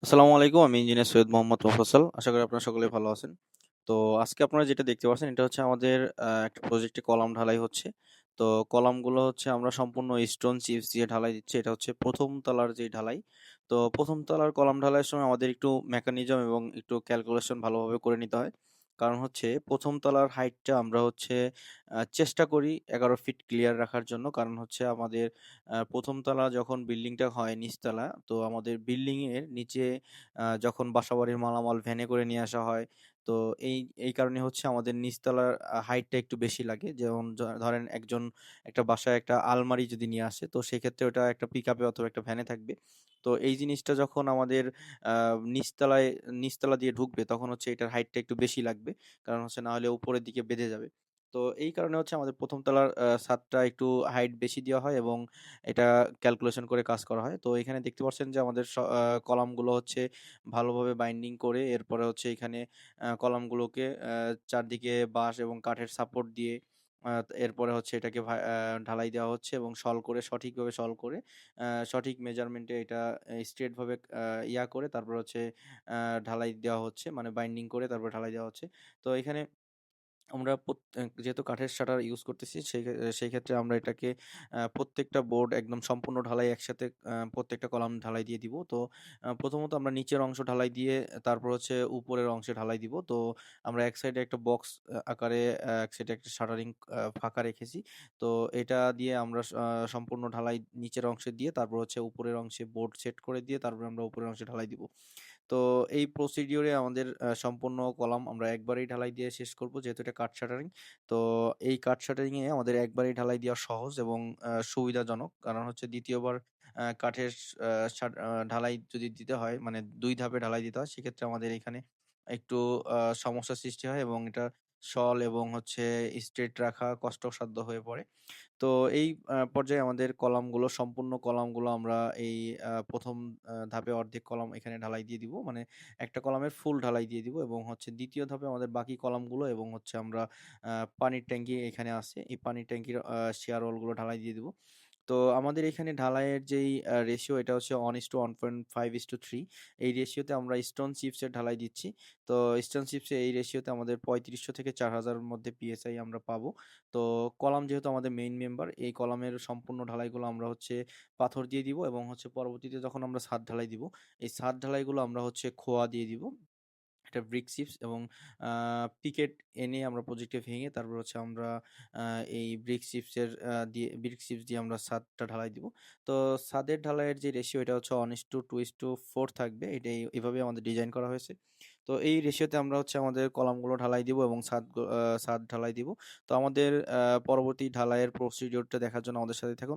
আসসালামু আলাইকুম। আমি ইঞ্জিনিয়ার সৈয়দ মোহাম্মদ মোফাজ্জল। আশা করি আপনারা সকলেই ভালো আছেন। তো আজকে আপনারা যেটা দেখতে পাচ্ছেন এটা হচ্ছে আমাদের একটা প্রজেক্টে কলাম ঢালাই হচ্ছে। তো কলামগুলো হচ্ছে আমরা সম্পূর্ণ স্টোন চিপস দিয়ে ঢালাই দিচ্ছি। এটা হচ্ছে ১ম তলার যে ঢালাই। তো ১ম তলার কলাম ঢালাইয়ের সময় আমাদের একটু মেকানিজম এবং একটু ক্যালকুলেশন ভালোভাবে করে নিতে হয়। কারণ হচ্ছে ১ম তলার হাইটটা আমরা হচ্ছে চেষ্টা করি ১১ ফিট ক্লিয়ার রাখার জন্য। কারণ হচ্ছে আমাদের ১ম তলা যখন বিল্ডিংটা হয় নিচতলা, তো আমাদের বিল্ডিং এর নিচে যখন বাসাবাড়ির মালামাল ভ্যানে করে নিয়ে আসা হয়, তো এই কারণে হচ্ছে আমাদের নিচতলার হাইটটা একটু বেশি লাগে। যেমন ধরেন একটা বাসায় একটা আলমারি যদি নিয়ে আসে, তো সেক্ষেত্রে ওটা একটা পিকআপে অথবা একটা ভ্যানে থাকবে। তো এই জিনিসটা যখন আমাদের আ নিচতলায় নিচতলা দিয়ে ঢুকবে তখন হচ্ছে এটার হাইটটা একটু বেশি লাগবে। কারণ হচ্ছে না হলে উপরের দিকে বেঁধে যাবে। তো এই কারণে হচ্ছে আমাদের ১ম তলার ছাদটা একটু হাইট বেশি দেওয়া হয় এবং এটা ক্যালকুলেশন করে কাজ করা হয়। তো এখানে দেখতে পাচ্ছেন যে আমাদের স আ কলামগুলো হচ্ছে ভালোভাবে বাইন্ডিং করে এরপরে হচ্ছে এখানে কলামগুলোকে চারদিকে বাঁশ এবং কাঠের সাপোর্ট দিয়ে এরপরে হচ্ছে এটাকে ঢালাই দেওয়া হচ্ছে এবং সঠিকভাবে সল করে সঠিক মেজারমেন্টে এটা স্ট্রেট ভাবে করে তারপর হচ্ছে আ ঢালাই দেওয়া হচ্ছে। মানে বাইন্ডিং করে তারপর ঢালাই দেওয়া হচ্ছে। তো এখানে আমরা যেহেতু কাঠের শাটার ইউজ করতেছি সেই ক্ষেত্রে আমরা এটাকে প্রত্যেকটা বোর্ড একদম সম্পূর্ণ ঢালাই একসাথে প্রত্যেকটা কলাম ঢালাই দিয়ে দিব। তো প্রথমত আমরা নিচের অংশ ঢালাই দিয়ে তারপর হচ্ছে উপরের অংশে ঢালাই দিব। তো আমরা এক সাইডে একটা বক্স আকারে এক সাইডে একটা শাটারিং ফাঁকা রেখেছি। তো এটা দিয়ে আমরা সম্পূর্ণ ঢালাই নিচের অংশে দিয়ে তারপর হচ্ছে উপরের অংশে বোর্ড সেট করে দিয়ে তারপরে আমরা উপরের অংশে ঢালাই দিব। তো এই প্রসিডিউরে আমাদের সম্পূর্ণ কলাম আমরা একবারেই ঢালাই দিয়ে শেষ করব যেহেতু এটা কাঠ শাটারিং। তো এই কাঠ শাটারিং এ আমাদের একবারেই ঢালাই দেওয়া সহজ এবং সুবিধাজনক। কারণ হচ্ছে ২য় বার কাঠের আ শাট আ ঢালাই যদি দিতে হয় মানে ২ ধাপে ঢালাই দিতে হয় সেক্ষেত্রে আমাদের এখানে একটু সমস্যার সৃষ্টি হয় এবং এটা সল এবং হচ্ছে স্ট্রেট রাখা কষ্টসাধ্য হয়ে পড়ে। তো এই পর্যায়ে আমাদের সম্পূর্ণ কলামগুলো আমরা এই ১ম ধাপে অর্ধেক কলাম এখানে ঢালাই দিয়ে দিব। মানে একটা কলামের ফুল ঢালাই দিয়ে দিব এবং হচ্ছে ২য় ধাপে আমাদের বাকি কলামগুলো এবং হচ্ছে আমরা আ পানির ট্যাংকি এখানে আছে। এই পানির ট্যাংকির শেয়ার ওয়াল গুলো ঢালাই দিয়ে দিব। তো আমাদের এখানে ঢালাইয়ের যেই রেশিও এটা হচ্ছে 1:1.5:3 এই রেশিওতে আমরা স্টোন চিপস এর ঢালাই দিচ্ছি। তো স্টোন চিপস এর এই রেশিওতে আমাদের ৩৫০০ থেকে ৪০০০ এর মধ্যে পিএসআই আমরা পাবো। তো কলাম যেহেতু আমাদের মেইন মেম্বার, এই কলামের সম্পূর্ণ ঢালাইগুলো আমরা হচ্ছে পাথর দিয়ে দিব এবং হচ্ছে পরবর্তীতে যখন আমরা ছাদ ঢালাই দিব, এই ছাদ ঢালাইগুলো আমরা হচ্ছে খোয়া দিয়ে দিব। এটা ব্রিক চিপস এবং আ পিকেট এনে আমরা প্রজেক্টে ভেঙে তারপর হচ্ছে আমরা আ এই ব্রিক চিপস দিয়ে আমরা ছাদটা ঢালাই দিব। তো ছাদের ঢালাইয়ের যে রেশিও এটা হচ্ছে 1:2:4 থাকবে। এভাবেই আমাদের ডিজাইন করা হয়েছে। তো এই রেশিওতে আমরা হচ্ছে আমাদের কলামগুলো ঢালাই দিব এবং ছাদ ঢালাই দিব। তো আমাদের পরবর্তী ঢালাইয়ের প্রসিডিউরটা দেখার জন্য আমাদের সাথেই থাকুন।